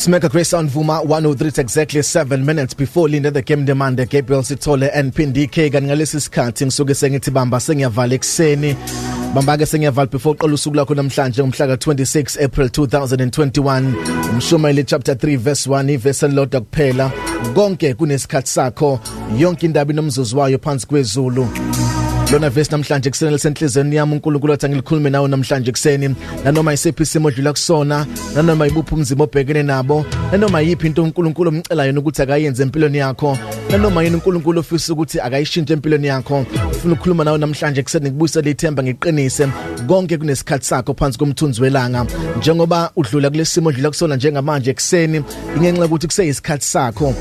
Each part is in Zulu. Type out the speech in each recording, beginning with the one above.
Smeka Grace on Vuma 103, it's exactly 7 minutes before Linda the game demand Gabriel Sithole and Pindike kanti ngalesi sikhathi ngisuke sengithi bamba sengiyavala ekseni bamba ke sengiyavala before qola usuku lakho namhlanje ngomhla ka 26 April 2021 umshumeli chapter 3 verse 1 verse elodwa kuphela konke kunesikhathi sakho yonke indaba inomzuzu wayo phansi kwezulu lona verse namhlanje kuseni lesenhlizweni yami uNkulunkulu athi ngilikhulume nawe namhlanje kuseni nanoma isiphi isimo odlula kusona nanoma ibuphi umzimo obhekene nabo nanoma yiphi into uNkulunkulu omcela yena ukuthi akayenze empilweni yakho nanoma yini uNkulunkulu ofisa ukuthi akayishintshe empilweni yakho ufuna ukukhuluma nawe namhlanje kuseni ngibuyisela ithemba ngiqinise konke kunesikhathi sakho phansi komthunzi welanga njengoba udlula kulesimo odlula kusona njengamanje kuseni ingenxa ukuthi kuseyisikhathi sakho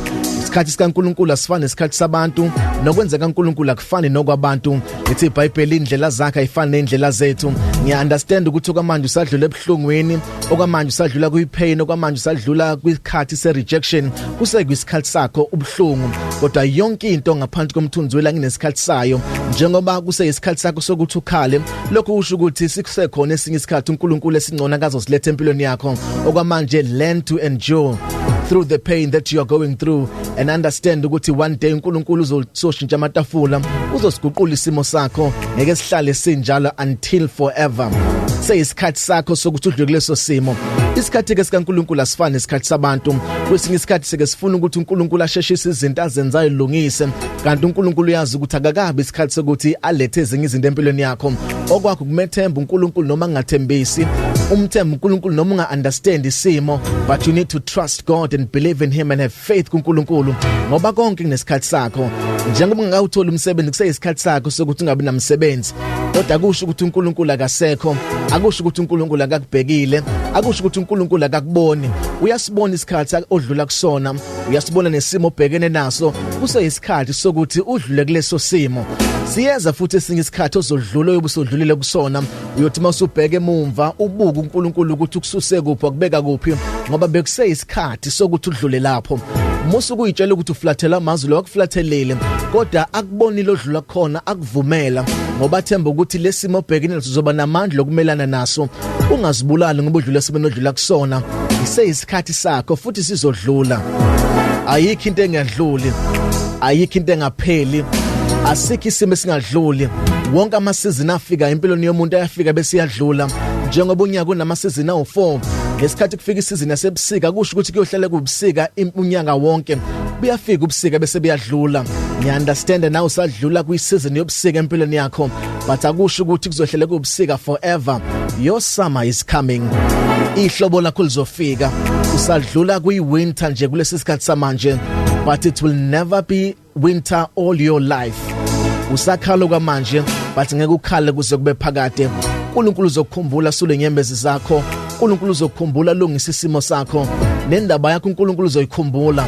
isikhathi sikaNkulunkulu asifani nesikhathi sabantu nokwenza kaNkulunkulu akufani nokwabantu lithi iBhayibheli indlela zakhe ayifani neindlela zethu ngiyaunderstand ukuthi okwamanje usadlula ebuhlungweni okwamanje usadlula kuyipain okwamanje usadlula kwikhathi serejection kusekwisikhathi sakho ubuhlungu kodwa yonke into ngaphansi komthunzi welanga inesikhathi sayo njengoba kuseyisikhathi sakho sokuthi ukhale lokho usho ukuthi sikusekhona esinye isikhathi uNkulunkulu esingcona akazosiletha empilweni yakho okwamanje learn to endure through the pain that you are going through and understand ukuthi one day uNkulunkulu uzoshintsha amatafula uzosiguqula isimo sakho ngeke sihlale sinjalo until forever seyisikhathi sakho sokuthi udlule kuleso simo isikhathi ke sikaNkulunkulu asifani nesikhathi sabantu kwesinye isikhathi sike sifuna ukuthi uNkulunkulu asheshise izinto azenzayo ilungise kanti uNkulunkulu uyazi ukuthi akakabi isikhathi sokuthi alethe ezinye izinto empilweni yakho okwakho kumethemba uNkulunkulu noma ungathembisi umthemba uNkulunkulu noma unga-understand isimo but you need to trust God and believe in him and have faith kuNkulunkulu ngoba konke kunesikhathi sakho njengoba ngawuthola umsebenzi kuseyisikhathi sakho sokuthi ungabi namsebenzi kodwa akusho ukuthi uNkulunkulu akasekho akusho ukuthi uNkulunkulu akakubhekile akusho ukuthi uNkulunkulu akakuboni uyasibona isikhathi odlula kusona uyasibona nesimo obhekene naso kuseyisikhathi sokuthi udlule kuleso simo siyeza futhi esinye isikhathi ozodlula ubusodlulile kusona uyothi masubheke emumva ubuka uNkulunkulu ukuthi ukususe kuphi akubeka kuphi ngoba bekuseyisikhathi sokuthi udlule lapho musu kuyitshela ukuthi uflathela amazulu akuflathelele kodwa akuboni lodlula khona akuvumela ngoba themba ukuthi lesimo obhekene naso uzoba namandla okumelana naso ungazibulali ngoba udlula esimeni odlula kusona iseyisikhathi sakho futhi sizodlula ayikho into engadluli ayikho into engapheli asikho isimo esingadluli wonke amasizini afika empilweni yomuntu ayafika bese yadlula njengoba unyaka kunamasizini awu4 ngesikhathi kufika isizini yasebusika kusho ukuthi kuyohlala kubusika unyaka wonke buyafika ubusika bese buyadlula ngiunderstand now usadlula kwisizini yobusika empilweni yakho but akusho ukuthi kuzohlala kubusika forever your summer is coming ihlobo lakho lizofika usadlula kuyiwinter nje kulesi sikhathi samanje but it will never be winter all your life usakhala kwamanje but ngeke ukhale kuze kube phakade uNkulunkulu uzokukhumbula sule nyembezi zakho uNkulunkulu uzokukhumbula lungisa isimo sakho nendaba yakho uNkulunkulu uzoyikhumbula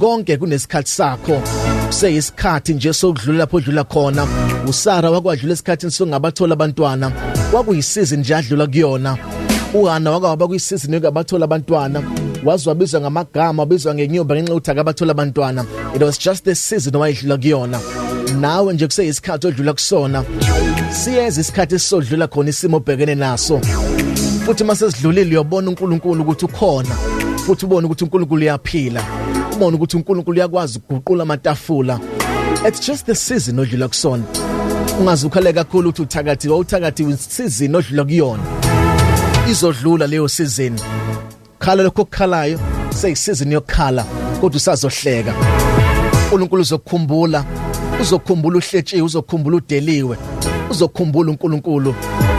konke kunesikhathi sakho seyisikhathi nje sokudlula lapho odlula khona uSara wakwadlula esikhathini songabathola abantwana kwakuyisizini nje adlula kuyona uHana wakaba kuyisizini yokubathola abantwana wazwabizwa ngamagama bizwa ngenyumba ngenxa ukuthi akabathola abantwana it was just the season wayedlula kuyona nawe nje kuseyisikhathi odlula kusona siyeza isikhathi esodlula khona isimo obhekene naso futhi masesidlulile uyabona uNkulunkulu ukuthi ukhona futhi ubone ukuthi uNkulunkulu uyaphila ubone ukuthi uNkulunkulu uyakwazi ukuguqula amatafula it's just the season odlula kusona ungazukhale kakhulu ukuthi uthakathi isizini odlula kuyona izodlula leyo season khala lokho kukhalayo seyisizini yokukhala kodwa usazohleka uNkulunkulu uzokukhumbula uhletshiwe uzokukhumbula udeliwe uzokukhumbula uNkulunkulu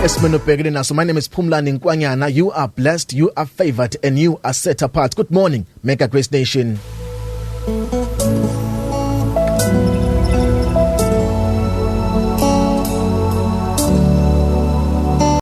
esimene obhekene naso. My name is Phumlani Nkwanyana. You are blessed, you are favored and you are set apart. Good morning Mega Grace Nation.